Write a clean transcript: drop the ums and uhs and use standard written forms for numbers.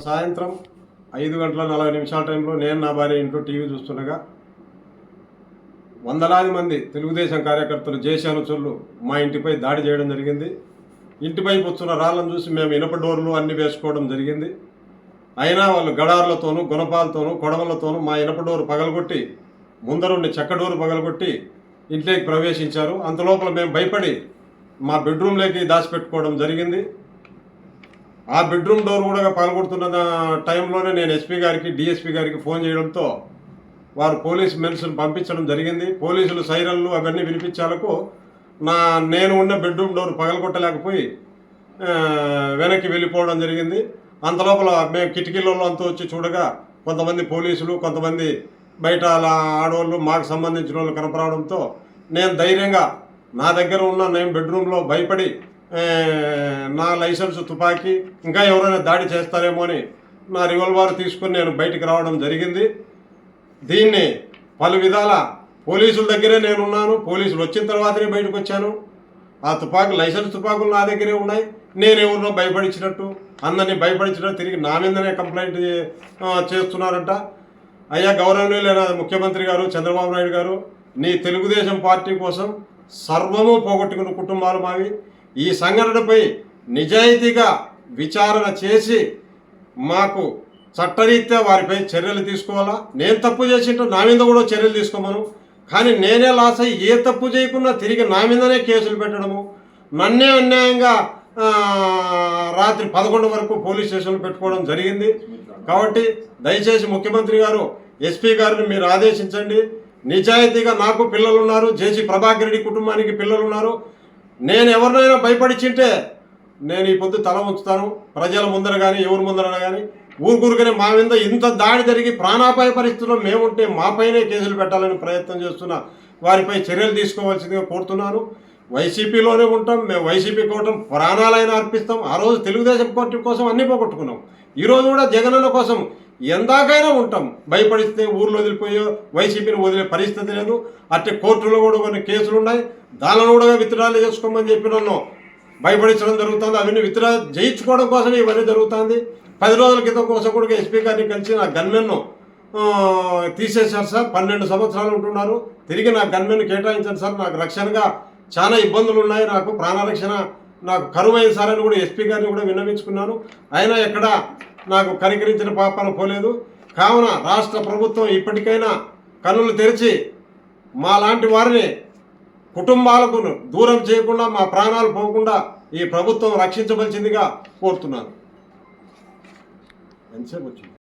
సాయంత్రం 5:40 టైంలో నేను నా భార్య ఇంట్లో టీవీ చూస్తుండగా వందలాది మంది తెలుగుదేశం కార్యకర్తలు జేసీ అనుచరులు మా ఇంటిపై దాడి చేయడం జరిగింది. ఇంటిపై వస్తున్న రాళ్ళను చూసి మేము ఇనప డోర్లు అన్నీ వేసుకోవడం జరిగింది. అయినా వాళ్ళు గడార్లతోనూ గుణపాలతోనూ కొడవలతోనూ మా ఇనప డోరు పగలగొట్టి ముందరుండి చెక్క డోరు పగలగొట్టి ఇంట్లోకి ప్రవేశించారు. అంతలోపల మేము భయపడి మా బెడ్రూమ్లోకి దాచిపెట్టుకోవడం జరిగింది. ఆ బెడ్రూమ్ డోర్ కూడా పగలగొడుతున్న టైంలోనే నేను ఎస్పీ గారికి డిఎస్పీ గారికి ఫోన్ చేయడంతో వారు పోలీస్ మెన్స్ను పంపించడం జరిగింది. పోలీసులు సైరన్లు అవన్నీ వినిపించాలకు నేను ఉన్న బెడ్రూమ్ డోర్ పగలగొట్టలేకపోయి వెనక్కి వెళ్ళిపోవడం జరిగింది. అంతలోపల మేము కిటికీలలో అంతా వచ్చి చూడగా కొంతమంది పోలీసులు కొంతమంది బయట ఆడవాళ్ళు మాకు సంబంధించిన వాళ్ళు కనపడడంతో నేను ధైర్యంగా నా దగ్గర ఉన్న నేను బెడ్రూమ్లో భయపడి నా లైసెన్స్ తుపాకీ ఇంకా ఎవరైనా దాడి చేస్తారేమో అని నా రివాల్వర్ తీసుకుని నేను బయటికి రావడం జరిగింది. దీన్ని పలు విధాల పోలీసుల దగ్గరే నేనున్నాను. పోలీసులు వచ్చిన తర్వాతనే బయటకు వచ్చాను. ఆ లైసెన్స్ తుపాకులు నా దగ్గరే ఉన్నాయి. నేనెవరినో భయపడించినట్టు అందరినీ భయపడించినట్టు తిరిగి నా మీదనే కంప్లైంట్ చేస్తున్నారంట. అయ్యా గౌరవనీయులైన ముఖ్యమంత్రి గారు చంద్రబాబు నాయుడు గారు, నీ తెలుగుదేశం పార్టీ కోసం సర్వము పోగొట్టుకున్న కుటుంబాలు మావి. ఈ సంఘటనపై నిజాయితీగా విచారణ చేసి మాకు చట్టరీత్యా వారిపై చర్యలు తీసుకోవాలా. నేను తప్పు చేసింటే నా మీద కూడా చర్యలు తీసుకోమను. కానీ నేనే లాస్ అయ్యి ఏ తప్పు చేయకుండా తిరిగి నా మీదనే కేసులు పెట్టడము, నన్నే అన్యాయంగా రాత్రి 11 వరకు పోలీస్ స్టేషన్లు పెట్టుకోవడం జరిగింది. కాబట్టి దయచేసి ముఖ్యమంత్రి గారు ఎస్పీ గారిని మీరు ఆదేశించండి. నిజాయితీగా నాకు పిల్లలు ఉన్నారు, జేసీ ప్రభాకర్ రెడ్డి కుటుంబానికి పిల్లలు ఉన్నారు. నేను ఎవరినైనా భయపడిచింటే నేను ఈ పొద్దు తల ఉంచుతాను. ప్రజల ముందర కానీ ఎవరి ముందర కానీ ఊరుకూరుకనే మా మీద ఇంత దాడి జరిగి ప్రాణాపాయ పరిస్థితుల్లో మేముంటే మాపైనే కేసులు పెట్టాలని ప్రయత్నం చేస్తున్న వారిపై చర్యలు తీసుకోవాల్సిందిగా కోరుతున్నాను. వైసీపీలోనే ఉంటాం, మేము వైసీపీ కోటం ప్రాణాలైనా అర్పిస్తాం. ఆ రోజు తెలుగుదేశం పార్టీ కోసం అన్నీ పోగొట్టుకున్నాం. ఈరోజు కూడా జగనన్న కోసం ఎందాకైనా ఉంటాం. భయపడిస్తే ఊర్లో వదిలిపోయో వైసీపీని వదిలే పరిస్థితి లేదు. అట్టే కోర్టులో కూడా కొన్ని కేసులు ఉన్నాయి. దానిని కూడా విత్డ్రాలు చేసుకోమని చెప్పి నన్ను భయపడించడం జరుగుతుంది. అవన్నీ విత్డ్రా చేయించుకోవడం కోసం ఇవన్నీ జరుగుతుంది. 10 రోజుల క్రితం కోసం కూడా ఎస్పీ గారిని కలిసి నా గన్మెన్ను తీసేశారు సార్. 12 సంవత్సరాలు ఉంటున్నారు. తిరిగి నా గన్మెన్ను కేటాయించాను సార్. నాకు రక్షణగా చాలా ఇబ్బందులు ఉన్నాయి. నాకు ప్రాణరక్షణ నాకు కరువైంది సార్ అని కూడా ఎస్పీ గారిని కూడా విన్నవించుకున్నాను. అయినా ఎక్కడ నాకు కనికరించిన పాపన పోలేదు. కావున రాష్ట్ర ప్రభుత్వం ఇప్పటికైనా కన్నులు తెరిచి మా లాంటి వారిని కుటుంబాలకు దూరం చేయకుండా మా ప్రాణాలు పోకుండా ఈ ప్రభుత్వం రక్షించవలసిందిగా కోరుతున్నాను. ఎంతసేపు వచ్చింది?